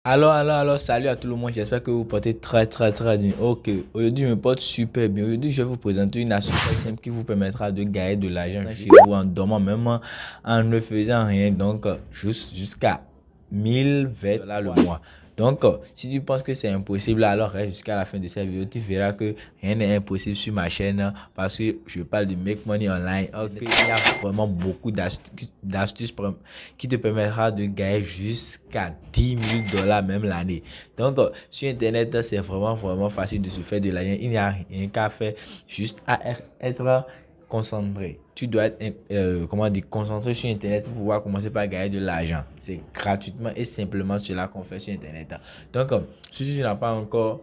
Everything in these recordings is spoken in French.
Alors, salut à tout le monde, j'espère que vous portez très bien. Ok, aujourd'hui je me porte super bien. Aujourd'hui je vais vous présenter une astuce très simple qui vous permettra de gagner de l'argent chez vous en dormant, même en ne faisant rien. Donc, jusqu'à 1020 $ le mois. Donc, si tu penses que c'est impossible, alors reste jusqu'à la fin de cette vidéo. Tu verras que rien n'est impossible sur ma chaîne parce que je parle de Make Money Online. Ok, il y a vraiment beaucoup d'astuces qui te permettra de gagner jusqu'à 10 000 $ même l'année. Donc, sur Internet, c'est vraiment facile de se faire de l'argent. Il n'y a rien qu'à faire, juste à être concentré. Tu dois être concentré sur Internet pour pouvoir commencer par gagner de l'argent. C'est gratuitement et simplement cela qu'on fait sur Internet. Donc, si tu n'as pas encore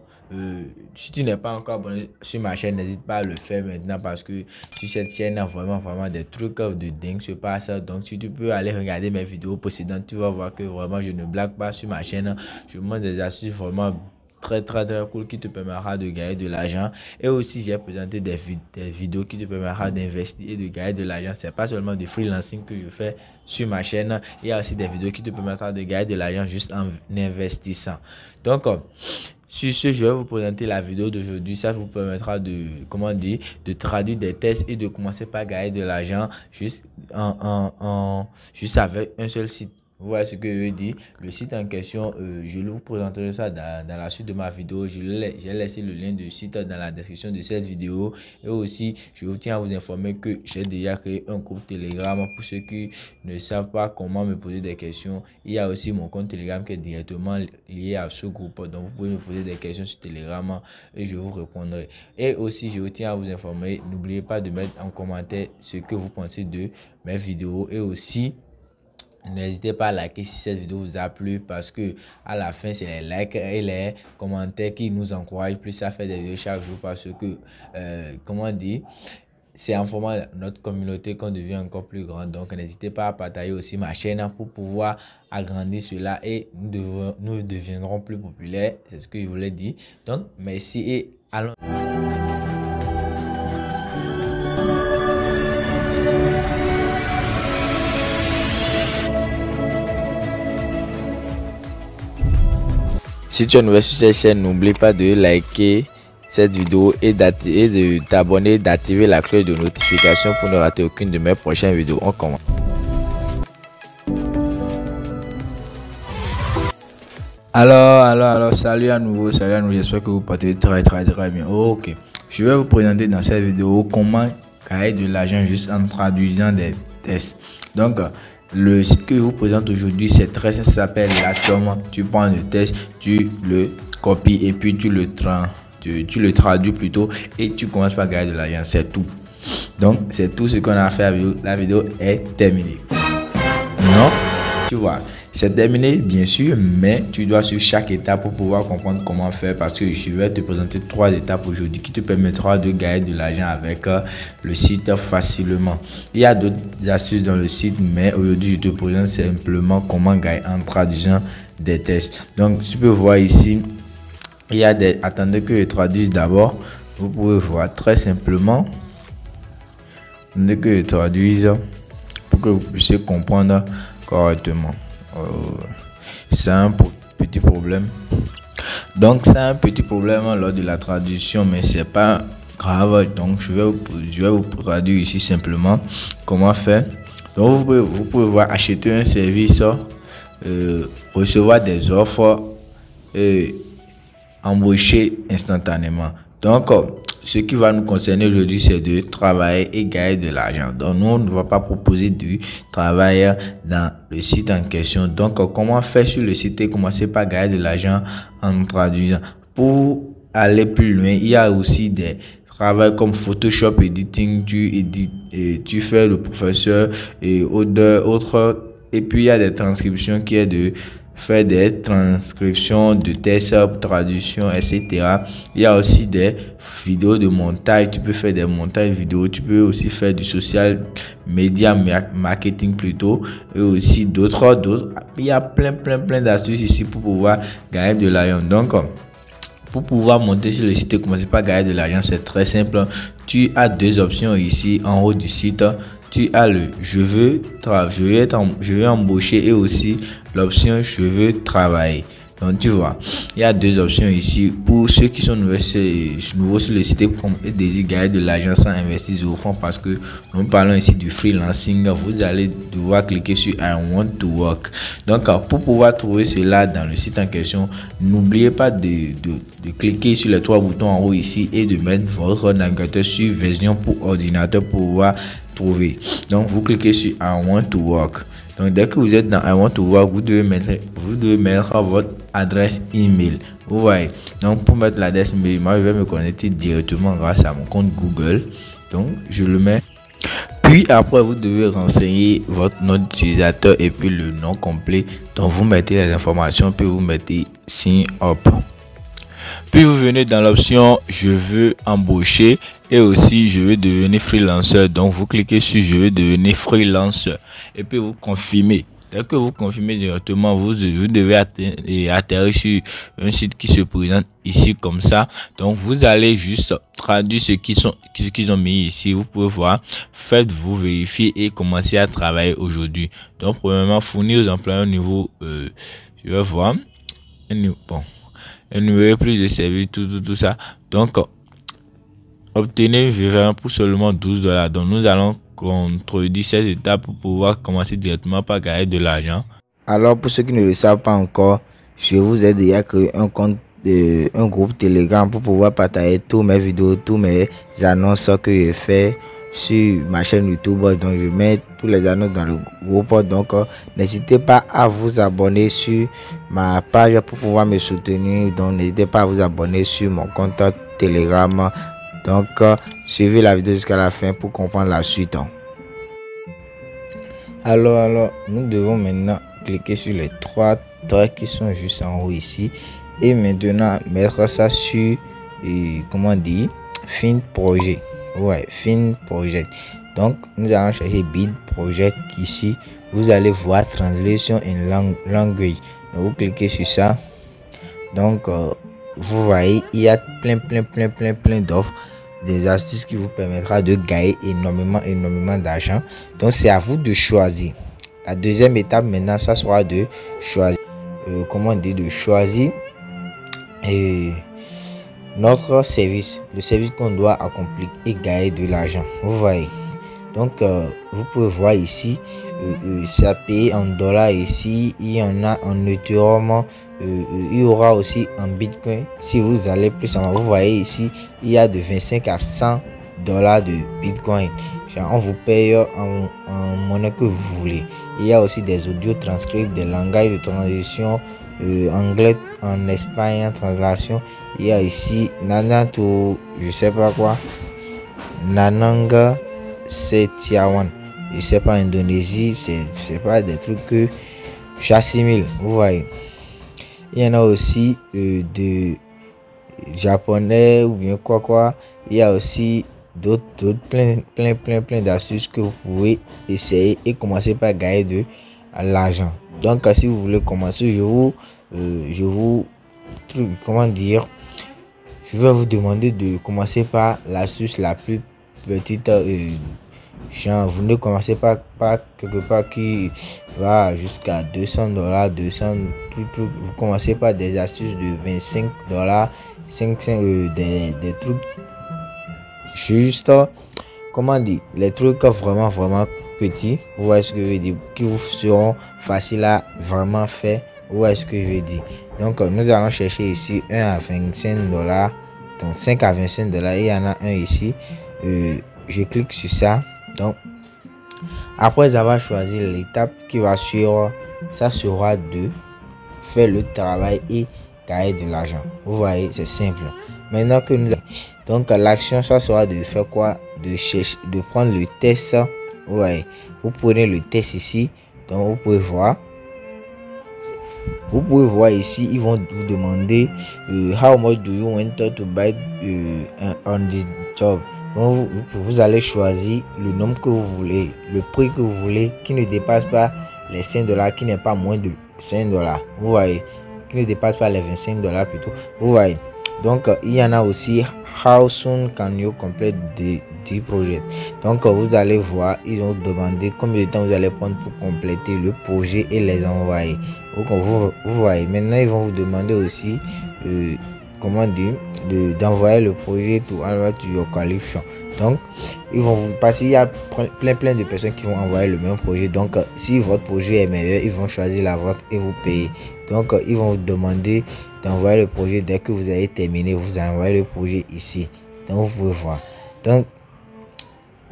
si tu n'es pas encore abonné sur ma chaîne, n'hésite pas à le faire maintenant parce que sur cette chaîne, vraiment des trucs de dingue se passent. Donc, si tu peux aller regarder mes vidéos précédentes, tu vas voir que vraiment je ne blague pas sur ma chaîne. Je montre des astuces vraiment très cool qui te permettra de gagner de l'argent. Et aussi j'ai présenté des vidéos qui te permettra d'investir et de gagner de l'argent. C'est pas seulement du freelancing que je fais sur ma chaîne, il y a aussi des vidéos qui te permettra de gagner de l'argent juste en investissant. Donc sur ce, je vais vous présenter la vidéo d'aujourd'hui. Ça vous permettra de traduire des tests et de commencer par gagner de l'argent juste juste avec un seul site. Vous voyez ce que je veux dire. Le site en question, je vous présenterai ça dans la suite de ma vidéo. J'ai laissé le lien du site dans la description de cette vidéo. Et aussi, je vous tiens à vous informer que j'ai déjà créé un groupe Telegram pour ceux qui ne savent pas comment me poser des questions. Il y a aussi mon compte Telegram qui est directement lié à ce groupe. Donc, vous pouvez me poser des questions sur Telegram et je vous répondrai. Et aussi, je vous tiens à vous informer, n'oubliez pas de mettre en commentaire ce que vous pensez de mes vidéos. Et aussi, n'hésitez pas à liker si cette vidéo vous a plu parce que à la fin c'est les likes et les commentaires qui nous encouragent plus à faire des vidéos chaque jour parce que c'est en formant notre communauté qu'on devient encore plus grand. Donc n'hésitez pas à partager aussi ma chaîne pour pouvoir agrandir cela et nous deviendrons plus populaires. C'est ce que je voulais dire. Donc merci et allons. Si tu es nouveau sur cette chaîne, n'oublie pas de liker cette vidéo et de t'abonner, d'activer la cloche de notification pour ne rater aucune de mes prochaines vidéos. On commence. Alors, salut à nouveau, j'espère que vous portez très bien. Ok, je vais vous présenter dans cette vidéo comment gagner de l'argent juste en traduisant des tests. Donc, le site que je vous présente aujourd'hui, c'est très simple, ça s'appelle Latom. Tu prends le test, tu le copies et puis tu le traduis plutôt et tu commences par gagner de l'argent. C'est tout. Donc, c'est tout ce qu'on a fait. La vidéo est terminée. Non, tu vois. C'est terminé bien sûr, mais tu dois suivre chaque étape pour pouvoir comprendre comment faire parce que je vais te présenter 3 étapes aujourd'hui qui te permettra de gagner de l'argent avec le site facilement. Il y a d'autres astuces dans le site, mais aujourd'hui je te présente simplement comment gagner en traduisant des tests. Donc tu peux voir ici, il y a des... Attendez que je traduise d'abord. Vous pouvez voir très simplement. Attendez que je traduise pour que vous puissiez comprendre correctement. C'est un petit problème. Donc c'est un petit problème lors de la traduction, mais c'est pas grave. Donc je vais vous traduire ici simplement comment faire. Donc vous pouvez voir acheter un service, recevoir des offres et embaucher instantanément. Donc ce qui va nous concerner aujourd'hui, c'est de travailler et gagner de l'argent. Donc, nous, on ne va pas proposer du travail dans le site en question. Donc, comment faire sur le site et commencer par gagner de l'argent en traduisant. Pour aller plus loin, il y a aussi des travaux comme Photoshop Editing, tu édites et tu fais le professeur et autres. Et puis, il y a des transcriptions qui est de faire des transcriptions de tests, traduction, etc. Il y a aussi des vidéos de montage. Tu peux faire des montages vidéo. Tu peux aussi faire du social media marketing plutôt. Et aussi d'autres. Il y a plein d'astuces ici pour pouvoir gagner de l'argent. Donc, pour pouvoir monter sur le site et commencer par gagner de l'argent, c'est très simple. Tu as 2 options ici en haut du site. Tu as le je veux embaucher et aussi l'option je veux travailler. Donc tu vois, il y a deux options ici pour ceux qui sont nouveaux sur le site et désirent gagner de l'argent sans investir sur fonds, parce que nous parlons ici du freelancing. Vous allez devoir cliquer sur I want to work. Donc pour pouvoir trouver cela dans le site en question, n'oubliez pas de cliquer sur les trois boutons en haut ici et de mettre votre navigateur sur version pour ordinateur pour pouvoir trouver. Donc vous cliquez sur I want to work. Donc dès que vous êtes dans I want to work, vous devez mettre votre adresse email. Vous voyez. Donc pour mettre l'adresse email, moi je vais me connecter directement grâce à mon compte Google. Donc je le mets. Puis après vous devez renseigner votre nom d'utilisateur et puis le nom complet. Donc vous mettez les informations puis vous mettez sign up. Puis vous venez dans l'option je veux embaucher et aussi je veux devenir freelancer. Donc vous cliquez sur je veux devenir freelancer et puis vous confirmez. Dès que vous confirmez directement, vous devez atterrir sur un site qui se présente ici comme ça. Donc vous allez juste traduire ce qu'ils ont mis ici. Vous pouvez voir, faites-vous vérifier et commencer à travailler aujourd'hui. Donc premièrement, fournir aux employeurs au niveau, je vais voir, énumérer plus de services, tout ça. Donc obtenez une référence pour seulement $12. Donc nous allons contredire cette étape pour pouvoir commencer directement par gagner de l'argent. Alors pour ceux qui ne le savent pas encore, je vous ai déjà créé un compte, un groupe Telegram pour pouvoir partager tous mes vidéos, tous mes annonces que je fais sur ma chaîne YouTube. Donc je mets tous les annonces dans le groupe. Donc n'hésitez pas à vous abonner sur ma page pour pouvoir me soutenir. Donc n'hésitez pas à vous abonner sur mon compte Telegram. Donc suivez la vidéo jusqu'à la fin pour comprendre la suite. Alors nous devons maintenant cliquer sur les trois traits qui sont juste en haut ici et maintenant mettre ça sur comment dire, fin projet. Ouais, fin project. Donc nous allons chercher bid project ici. Vous allez voir translation in language. Donc, vous cliquez sur ça. Donc vous voyez, il y a plein d'offres, des astuces qui vous permettra de gagner énormément d'argent. Donc c'est à vous de choisir. La deuxième étape maintenant, ça sera de choisir de choisir notre service, le service qu'on doit accomplir et gagner de l'argent. Vous voyez. Donc vous pouvez voir ici, ça paye en dollars ici, il y en a en Ethereum, il y aura aussi en Bitcoin. Si vous allez plus en bas, vous voyez ici, il y a de 25 à 100 dollars de Bitcoin. Genre, on vous paye en monnaie que vous voulez. Il y a aussi des audios transcripts, des langages de transition, anglais en Espagne, translation. Il y a ici Nanato, je sais pas quoi, Nananga Setiawan, je sais pas, Indonésie, c'est pas des trucs que j'assimile. Vous voyez, il y en a aussi de japonais ou bien quoi. Il y a aussi d'autres plein d'astuces que vous pouvez essayer et commencer par gagner de l'argent. Donc si vous voulez commencer, je vous comment dire, je vais vous demander de commencer par l'astuce la plus petite. Genre, vous ne commencez pas quelque part qui va jusqu'à 200 dollars, 200 trucs. Vous commencez par des astuces de 25 dollars, 5 des trucs juste, comment dire, les trucs vraiment petits. Vous voyez ce que je veux dire, qui vous seront faciles à vraiment faire. Vous voyez ce que je veux dire. Donc nous allons chercher ici 1 à 25 dollars, donc 5 à 25 dollars. Il y en a un ici. Je clique sur ça. Donc après avoir choisi l'étape qui va suivre, ça sera de faire le travail et gagner de l'argent. Vous voyez, c'est simple. Maintenant que nous donc l'action, ça sera de faire quoi, de prendre le test. Vous voyez, vous prenez le test ici. Donc vous pouvez voir ici, ils vont vous demander how much do you want to buy on this job. Donc vous allez choisir le nombre que vous voulez, le prix que vous voulez, qui ne dépasse pas les 5 dollars, qui n'est pas moins de 5 dollars. Vous voyez, qui ne dépasse pas les 25 dollars plutôt. Vous voyez. Donc il y en a aussi how soon can you complete the project. Donc vous allez voir, ils vont vous demander combien de temps vous allez prendre pour compléter le projet et les envoyer. Donc vous voyez, maintenant ils vont vous demander aussi comment dire, d'envoyer le projet to your collection. Donc ils vont vous passer, il y a plein de personnes qui vont envoyer le même projet. Donc si votre projet est meilleur, ils vont choisir la vôtre et vous payer. Donc ils vont vous demander d'envoyer le projet. Dès que vous avez terminé, vous envoyez le projet ici. Donc vous pouvez voir. Donc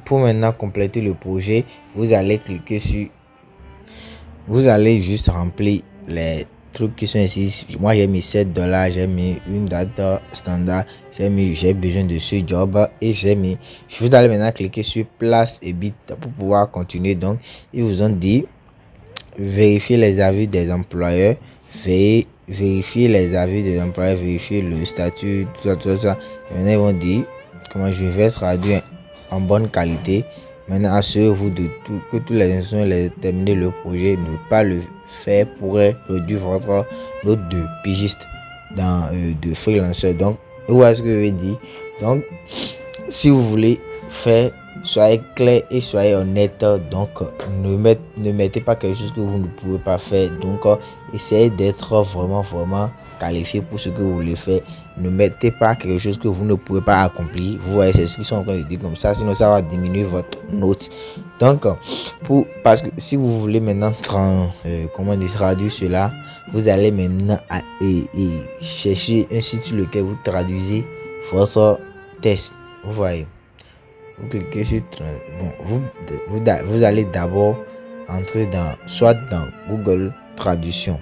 pour maintenant compléter le projet, vous allez cliquer sur, vous allez juste remplir les trucs qui sont ici. Moi j'ai mis $7, j'ai mis une date standard, j'ai besoin de ce job et j'ai mis, vous allez maintenant cliquer sur place et bit pour pouvoir continuer. Donc ils vous ont dit vérifier les avis des employeurs, vérifier les avis des employeurs, vérifier le statut, tout ça. Et maintenant ils vont dire comment je vais traduire en bonne qualité. Maintenant, assurez-vous de tout, que toutes les instructions, les terminer le projet. Ne pas le faire pourrait réduire votre note de pigiste dans de freelancer. Donc, voilà ce que je vais dire. Donc, si vous voulez faire, soyez clair et soyez honnête. Donc, ne mettez pas quelque chose que vous ne pouvez pas faire. Donc, essayez d'être vraiment qualifié pour ce que vous voulez faire. Ne mettez pas quelque chose que vous ne pouvez pas accomplir. Vous voyez, c'est ce qu'ils sont en train de dire comme ça, sinon ça va diminuer votre note. Donc parce que si vous voulez maintenant traduire cela, vous allez maintenant chercher un site sur lequel vous traduisez votre test. Vous voyez, vous cliquez sur vous allez d'abord entrer soit dans Google Traduction,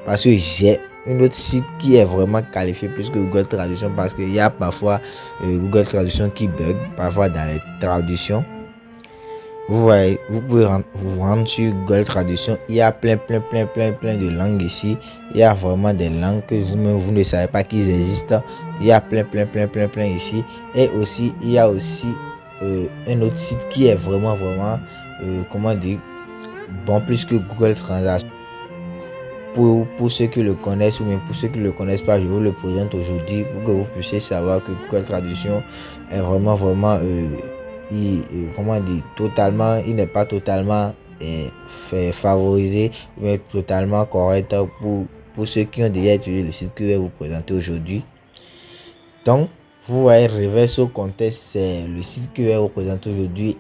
parce que j'ai un autre site qui est vraiment qualifié plus que Google Traduction, parce qu'il y a parfois Google Traduction qui bug parfois dans les traductions. Vous voyez, vous pouvez vous rendre sur Google Traduction. Il y a plein de langues ici. Il y a vraiment des langues que vous ne savez pas qu'ils existent. Il y a plein ici. Et aussi il y a aussi un autre site qui est vraiment comment dire, bon, plus que Google Translation. Pour ceux qui le connaissent ou même pour ceux qui ne le connaissent pas, je vous le présente aujourd'hui pour que vous puissiez savoir que Google Traduction est vraiment comment dire, il n'est pas totalement favorisé, mais totalement correct pour ceux qui ont déjà utilisé le site que je vais vous présenter aujourd'hui. Donc vous voyez, Reverso Contest, c'est le site que je vais vous présenter aujourd'hui.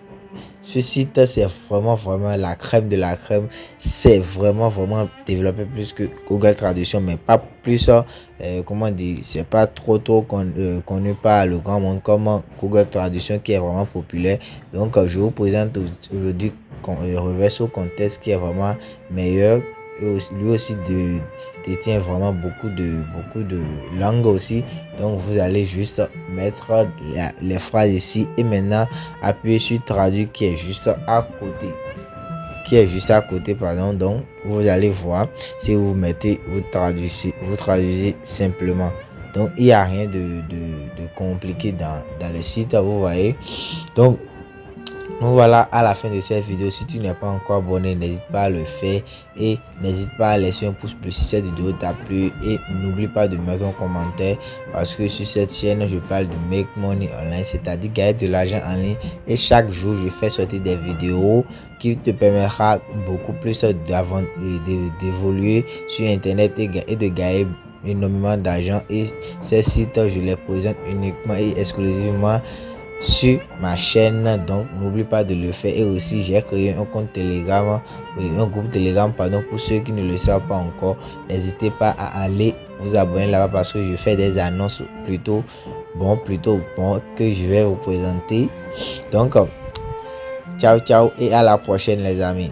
Ce site, c'est vraiment la crème de la crème. C'est vraiment développé plus que Google Traduction, mais pas plus comment dire, c'est pas trop connu par le grand monde comme Google Traduction, qui est vraiment populaire. Donc je vous présente aujourd'hui Reverso Contest, qui est vraiment meilleur. Lui aussi détient vraiment beaucoup de langues aussi. Donc vous allez juste mettre les phrases ici et maintenant appuyer sur traduire qui est juste à côté, pardon. Donc vous allez voir, si vous traduisez simplement. Donc il n'y a rien de compliqué dans le site, vous voyez. Donc voilà à la fin de cette vidéo. Si tu n'es pas encore abonné, n'hésite pas à le faire et n'hésite pas à laisser un pouce bleu si cette vidéo t'a plu, et n'oublie pas de mettre un commentaire, parce que sur cette chaîne je parle de make money online, c'est-à-dire gagner de l'argent en ligne, et chaque jour je fais sortir des vidéos qui te permettra beaucoup plus d'évoluer sur internet et de gagner énormément d'argent. Et ces sites je les présente uniquement et exclusivement sur ma chaîne, donc n'oublie pas de le faire. Et aussi j'ai créé un compte Telegram, un groupe Telegram pardon, pour ceux qui ne le savent pas encore. N'hésitez pas à aller vous abonner là-bas, parce que je fais des annonces plutôt bon que je vais vous présenter. Donc ciao et à la prochaine les amis.